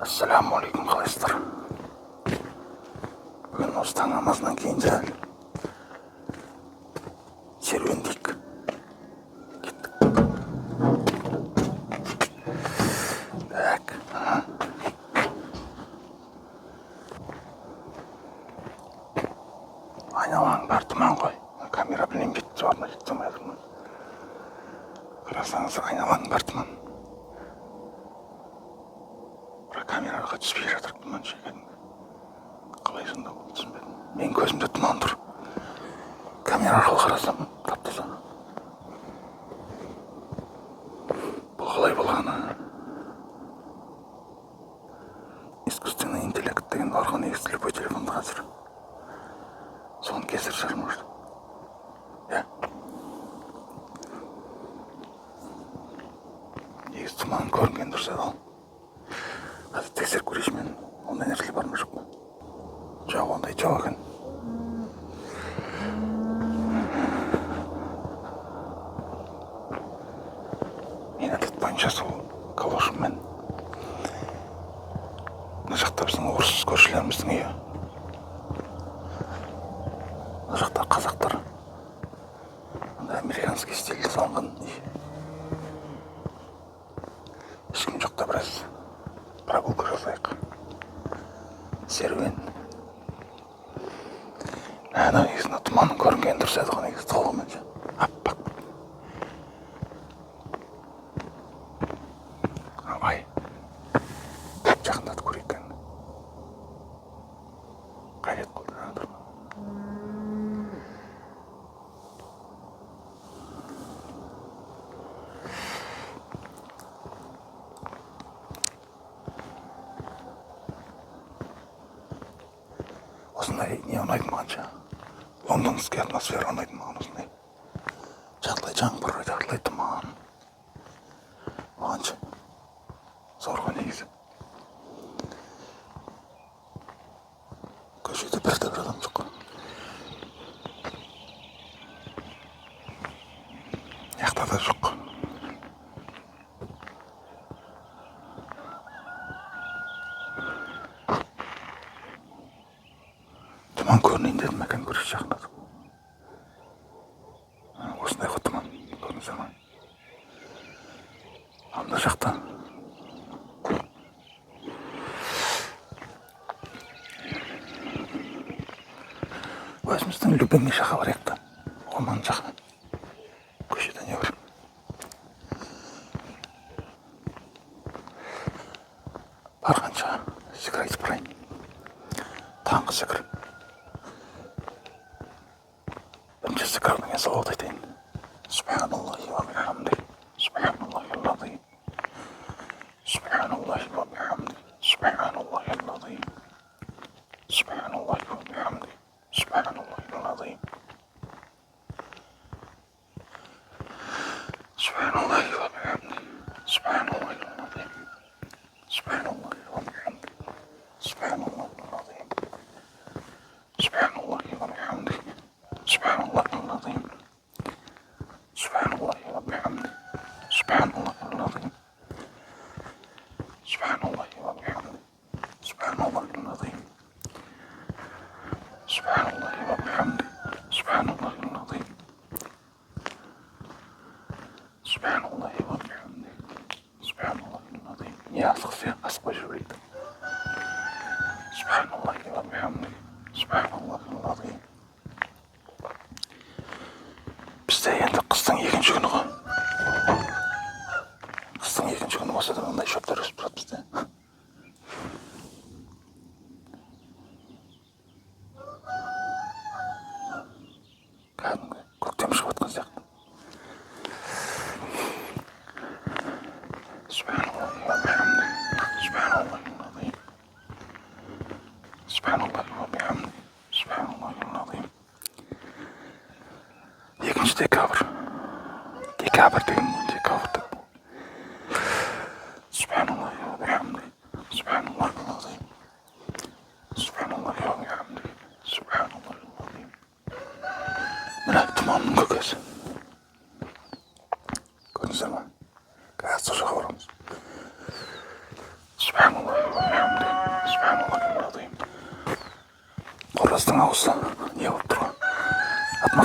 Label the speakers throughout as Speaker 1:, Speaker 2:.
Speaker 1: Assalamualaikum қалайсыздар. Бүгін осы таң намазынан кейін жайлы серуендейік. Так. Айналаң бар тұман ғой. Камера білем кетті, орнына кетсем айтырмын. Қарасаңыз айналаң бар тұман. Бірақ камераға түспей жатыр тұман шекетін. Қалай сонда болды түсінбедім. Мен көзімде тұман тұр. Камера арқылы қарасам тап-таза. Бұл қалай болғаны? Искусственный интеллект деген орган егіз любой телефонда қазір. Соның кесір шығар может. Я. Егіз тұман көрінген дұрыс еді ол. Қазір тексеріп көрейінші мен. Ондай нәрселер бар ма жоқ па? Жоқ, ондай жоқ екен. Мен әдет бойынша сол калошыммен мына жақта біздің орыс көршілеріміздің үйі. Мына жақта қазақтар. Андай американский стильде салынған үй. Ешкім жоқта біраз прогулка жасайық. Серуен. Ана негізінде тұманның көрінген дұрыс еді ғой негізі толығымен ше. Аппақ. Абай. Жақындатып көрейік енді. Қайрет қылды жатыр ма? Осындай не ұнайды маған ше. Лондонский атмосфера ұнайды маған осындай. Жартылай жаңбыр, жартылай тұман. Маған ше. Зор ғой негізі. Көшеде бірде бір адам жоқ. Яқта да жоқ. Тұман көрінейін дедім, мәкан көріш жақындатып. Осындай ғой тұман, көрінсі ма? Анда жақта. Өзіміздің любимый жаққа барайық та. Орман жаққа. Көшеде не бар? Барғанша секір айтып барайын. Таңғы секір. Бірінші секірдің мен салауат айтайын. Субханаллахи ва бихамди. Субханаллахи ал-азим. Субханаллахи ва бихамди. Субханаллахи ал-азим. Субханаллахи ва бихамди. Субханаллахи ал-азим. Субханаллахи ва бихамди. Субханаллахи ал-азим. Субханаллахи ва бихамди. Субханаллахи ал-азим. Субханаллахи ва бихамди. Субханаллахи ал-азим. Субханаллахи ва бихамди. Субханаллахи ал-азим. Субханаллахи ва бихамди. Субханаллахи ал-азим. Субханаллахи ва бихамди. Субханаллахи ал-азим. Субханаллахи ва бихамди. Субханаллахи ал-азим. Не асықса, асықпай жүрейді. Субханаллахи ва бихамди. Субханаллахи ал-азим. Бізде енді қыстың екінші күні ғой. Қыстың екінші күні болса да мындай шөптер өсіп тұрады бізде. Кәдімгі көктем шығып жатқан сияқты. Субханаллахи ва бихамди. Субханаллахи ал-азим. Субханаллахи ва бихамди. Субханаллахи ал-азим. Екінші декабрь. Декабрь деген декабрь деп. Субханаллахи ва бихамди. Субханаллахи ал-азим. Субханаллахи ва бихамди. Субханаллахи ал-азим. Мына тұманның көкесі. Көрдіңіздер ма? Қазір сол жаққа барамыз. Subhanallah.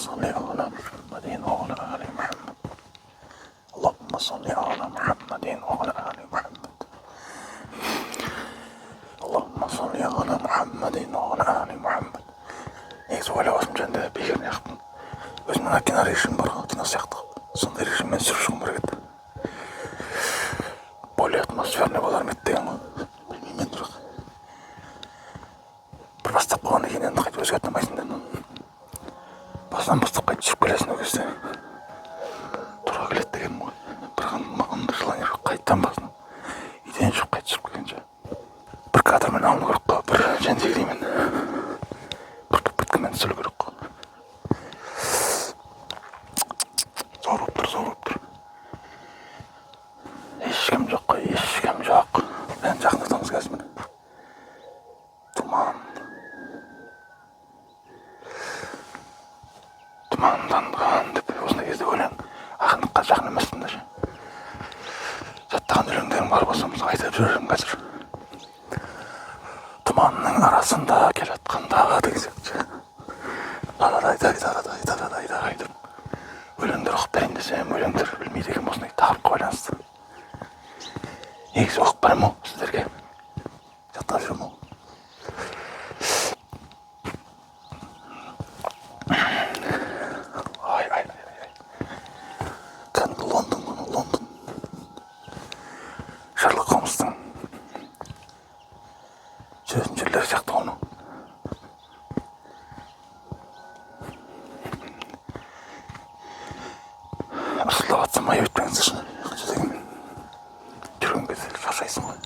Speaker 1: صل على محمد وعلى آل محمد. اللهم صل على محمد وعلى آل محمد. اللهم صل على محمد وعلى آل محمد. Негізі ойлап жатырмын жаңда бекер неғыппын. Өзімнің кино режим бар ғой, кино сияқты. Сондай режиммен түсіріп шығуым керек еді. Более атмосферный болар ма еді деген ғой. Білмеймін енді бірақ. Бір бастап қойғаннан кейін енді қайтып өзгерте алмайсың да. Басынан бастап қайтып түсіріп келесің ол кезде. Тура келеді деген ғой. Бірақ маған да желание жоқ қайттан басынан. Идеяң жоқ қайтып түсіріп келгенше. Бір кадрмен алыну керек қой, бір жәндегілеймен. Бір біткімен түсіру керек қой. Зор болып тұр. Ешкім жоқ қой, ешкім жоқ. Бәрін жақындатамыз қазір міне. Тұманданған деп осындай кезде ойлаймын. Ақындыққа жақын емеспін да ше. Жаттаған өлеңдерім бар болса мысалы айтып жүрермін қазір. Тұманның арасында келатқанда деген сияқты. Дарадай деп өлеңдер оқып берейін десем, өлеңдер білмейді екен осындай тақырыпқа байланысты. Негізі оқып барам ғой сіздерге. Жаттап жүрмін ғой. Кәдімгі Лондон. Шерлок Холмстың жүретін жерлері сияқты оны. Ысылдап атсам ай өтпеңіздерші. Жүрген кезде шаршайсың ғой.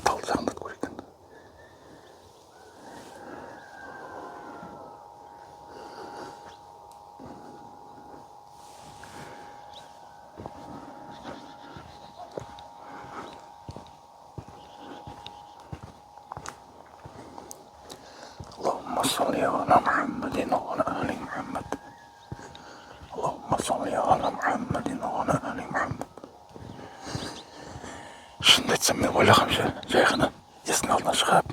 Speaker 1: Талды жағында көрейік енді. اللهم صل على محمد وعلى آل محمد. اللهم صل على محمد وعلى آل محمد. Шынымды айтсам мен ойлағанымша жай ғана есіктің алдына шығып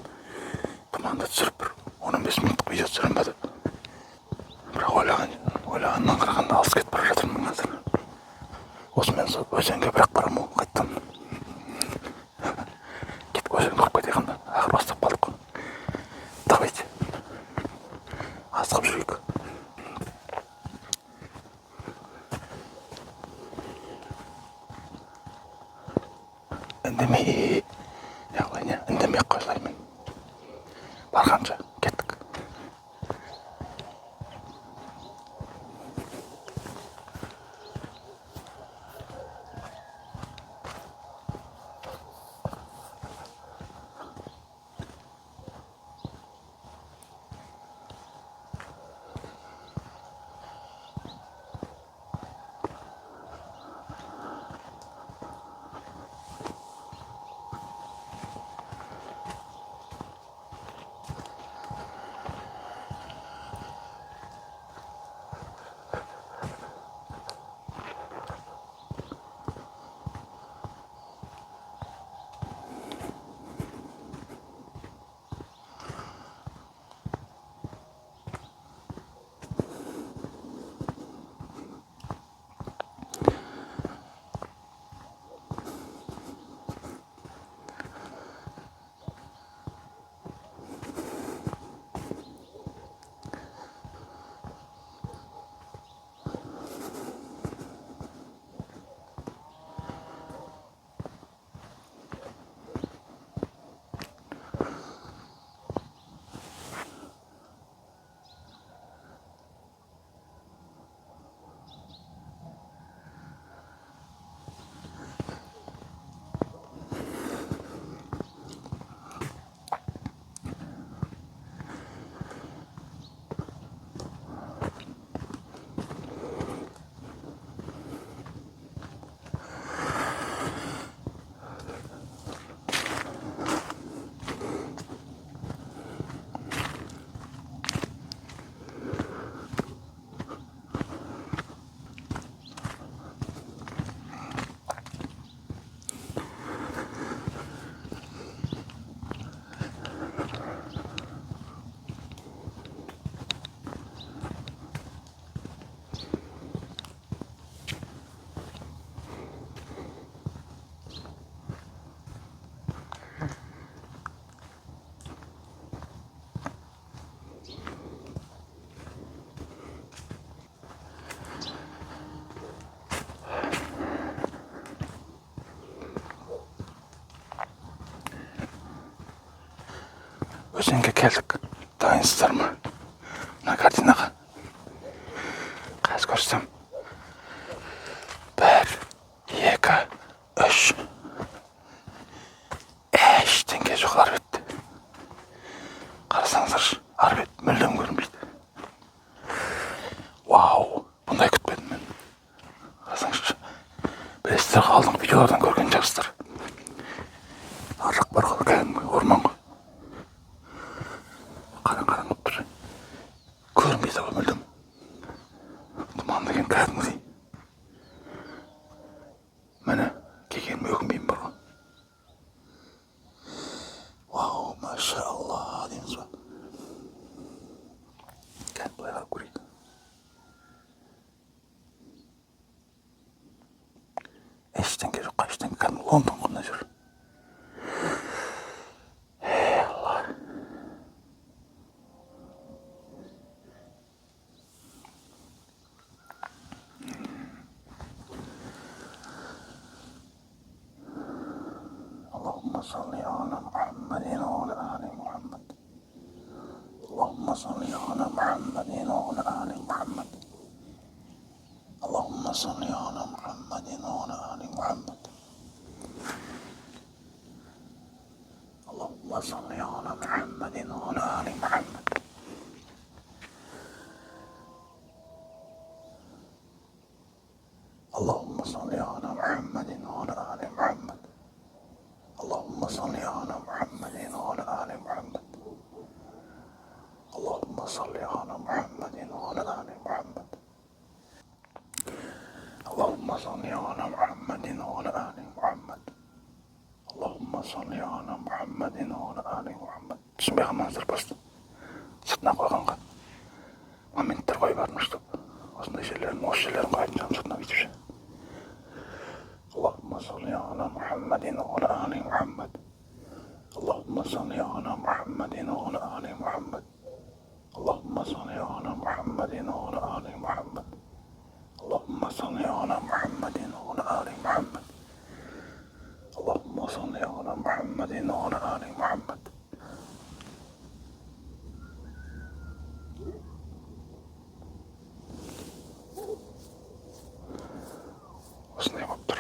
Speaker 1: тұманды түсіріп бір 15 минуттық видео түсірем ба деп. Бірақ ойлағаннан қарағанда алыс кетіп бара жатырмын қазір. Осымен өзенге бірақ барамын ғой қайттан. Кетіп өзенді оқып кетейін да ақыр бастап қалдық қой. Давайте. Асығып жүрейік. Үндемей қойсаймын. Барғанша кеттік. өзенге келдік. Дайынсыздар ма? Мына картинаға қазір көрсем. 1, 2, 3. Ештеңе жоқ ары бетте. Қарасаңыздаршы, ары бет мүлдем көрінбейді. Вау, бұндай күтпедім мен. Қарасаңызшы, білесіздер алдыңғы видеолардан көрген шығарсыздар. Ар жақ бар ғой, кәдімгі орман ғой. Қараң болып тұр. Көрінбейді ғой мүлдем. Тұман деген кәдімгідей. Міне, келгенім өкінбеймін бар ғой. Вау, маша Алла дейміз ба. Кәдім былай қарап көрейік. Ештеңке жоқ, ештеңке кәдімгі Лондон құнда жүр. اللهم صل على محمد وعلى آل محمد. اللهم صل على محمد وعلى آل محمد. اللهم صل على محمد وعلى آل محمد. اللهم صل على محمد وعلى آل محمد. اللهم صل على محمد وعلى آل محمد. اللهم صل على محمد وعلى آل محمد. اللهم صل على محمد وعلى آل محمد. اللهم صل على محمد وعلى آل محمد. اللهم صل على محمد وعلى آل محمد. Түсінбей қалмаңыздар просто. Сыртына қойғанға моменттер қойып бармыш деп. Осындай жерлерін, осы жерлерін қойатын жағым сыртына бүйтіп. اللهم صل على محمد وعلى آل محمد. اللهم صل على محمد وعلى آل محمد. اللهم صل على محمد وعلى آل محمد. اللهم صل على محمد وعلى آل محمد. اللهم صل على محمد وعلى آل محمد. осындай болып тұр.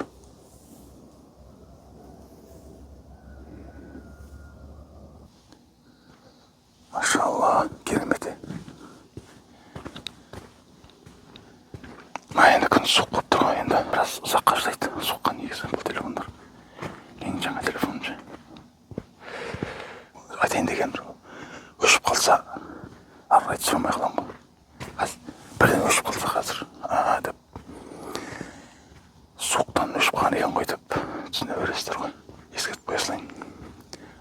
Speaker 1: Машалла, керемет. Енді күн суық болып тұр ғой, енді біраз ұзаққа шыдайды. Суыққа негізі бұл телефондар. Ең жаңа телефоным же. Айтайын дегенім өшіп қалса, ары қарай түсе алмай қаламын ғой. Бірден өшіп қалса қазір деп суықтан өшіп қалған екен ғой деп түсіне бересіздер ғой. Ескертіп қоя салайын.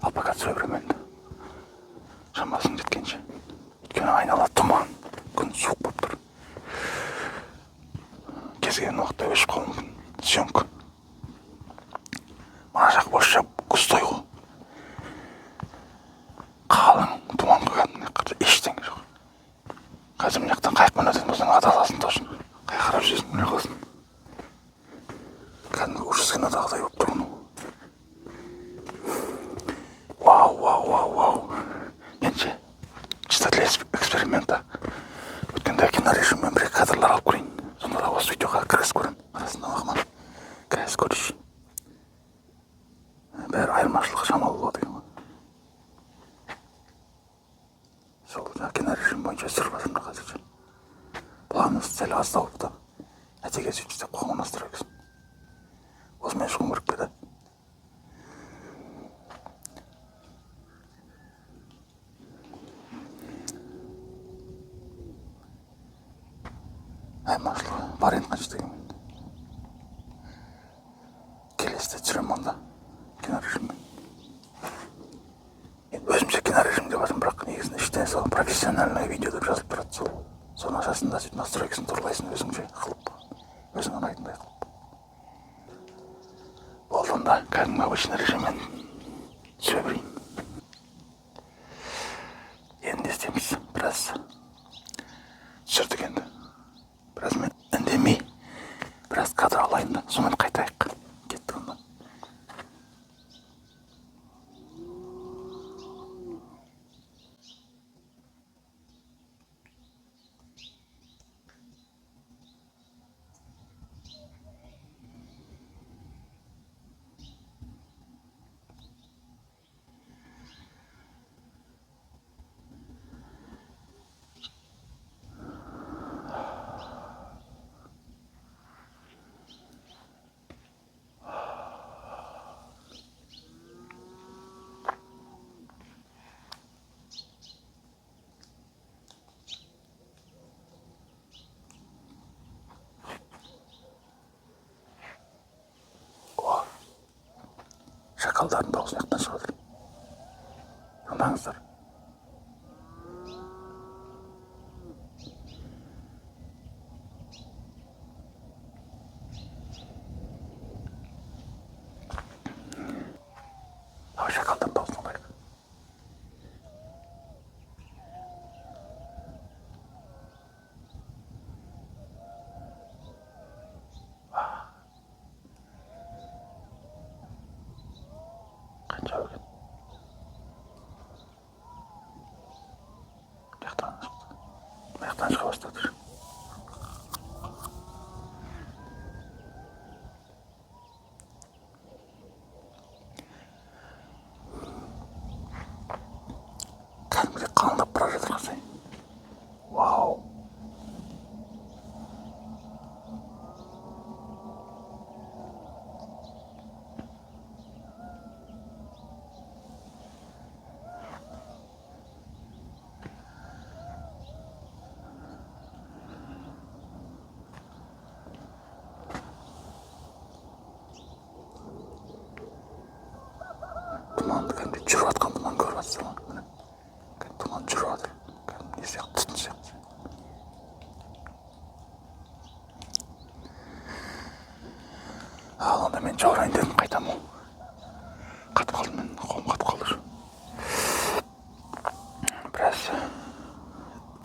Speaker 1: Алпака түсіре беремін енді. Шамасын жеткенше. Өйткені айнала тұман, күн суық болып тұр. Кез келген уақытта өшіп қалуы мүмкін. Съемка. Мына жақ босша густой ғой. Қалың тұман қойған, ештеңе жоқ. Қазір мына жақтан қайықпен өтетін болсаң адаласың точно. Қай қарап жүресің, міне қаласың. Кәдімгі ужас кинодағыдай болып тұр. Вау. Менше чисто для эксперимента. Өткенде кинорежиммен бір кадрлар алып көрейін. Сонда да осы видеоға кіргізіп көремін. Арасында мақман. Кәз көрейші. Бәрі айырмашылығы шамалы болады екен ғой. Сол кинорежим бойынша түсіріп жатырмын қазірше. Планымыз сәл аздау болыпты. Нәтиге сөйтіп істеп қоғамдастыра берсін. Осымен шығуым керек пе? Айырмашылығы бар енді қанша дегенмен. Келесіде түсіремін онда кинорежиммен. Өзімше кинорежим деп жатырмын, бірақ негізінде іштен сол профессиональный видео деп жазылып тұрады. Соның ашасында сөйтіп настройкасын тұрлайсың өзіңше қылып, өзің ұнайтындай қылып. Болды онда кәдімгі обычный режиммен түсе берейін. Енді не істейміз? Біраз түсірдік енді. Біраз мен үндемей, біраз кадр алайын да, сонымен қайтайық. Кеттік онда. шакалдардың дауысы мына жақтан шығып жатыр. Тыңдаңыздар. Шакалдардың дауысын тыңдайық. Қанша екен? Мына жақтан шыға бастады. Кәдімгідей қалыңдап бара жатыр қазір. Вау. Тұманды кәдімгідей жүріп жатқан тұман көріп жатсыздар ма? Міне. Тұман жүріп жатыр. Кәдімгі не сияқты, түтін сияқты. Ал онда мен жаурайын дедім, қайтамын. Қатып қалдым мен, қолым қатып қалды. Біраз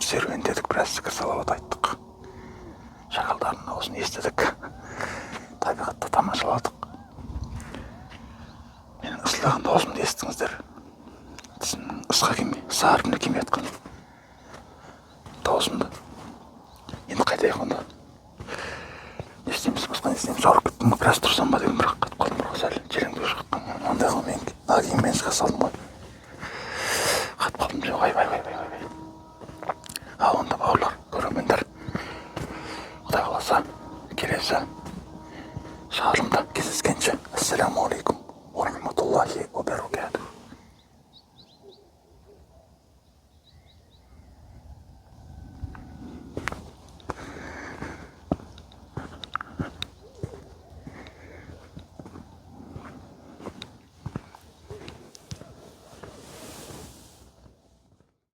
Speaker 1: серуендедік, біраз зікір салауат айттық. Шакалдардың дауысын естідік. Табиғатты тамашаладық. Менің ысылдаған даусымды естіңіздер. Тісімнің ысқа келмей, сарымды келмей жатқан даусымды. Енді қайтайық онда. Не істейміз, басқа не істейміз? Ауырып кеттім ба, біраз тұрсам ба дедім, бірақ қатып қалдым, бірақ сәл желеңді өшіп қаққан. Андай қылмен, кейін мен шыға салдым ғой. Қатып қалдым, вай. Ал онда бауырлар, көрермендер, Құдай қаласа келесі шағырымда кездескенше, ассаламу алейкум ва рахматуллахи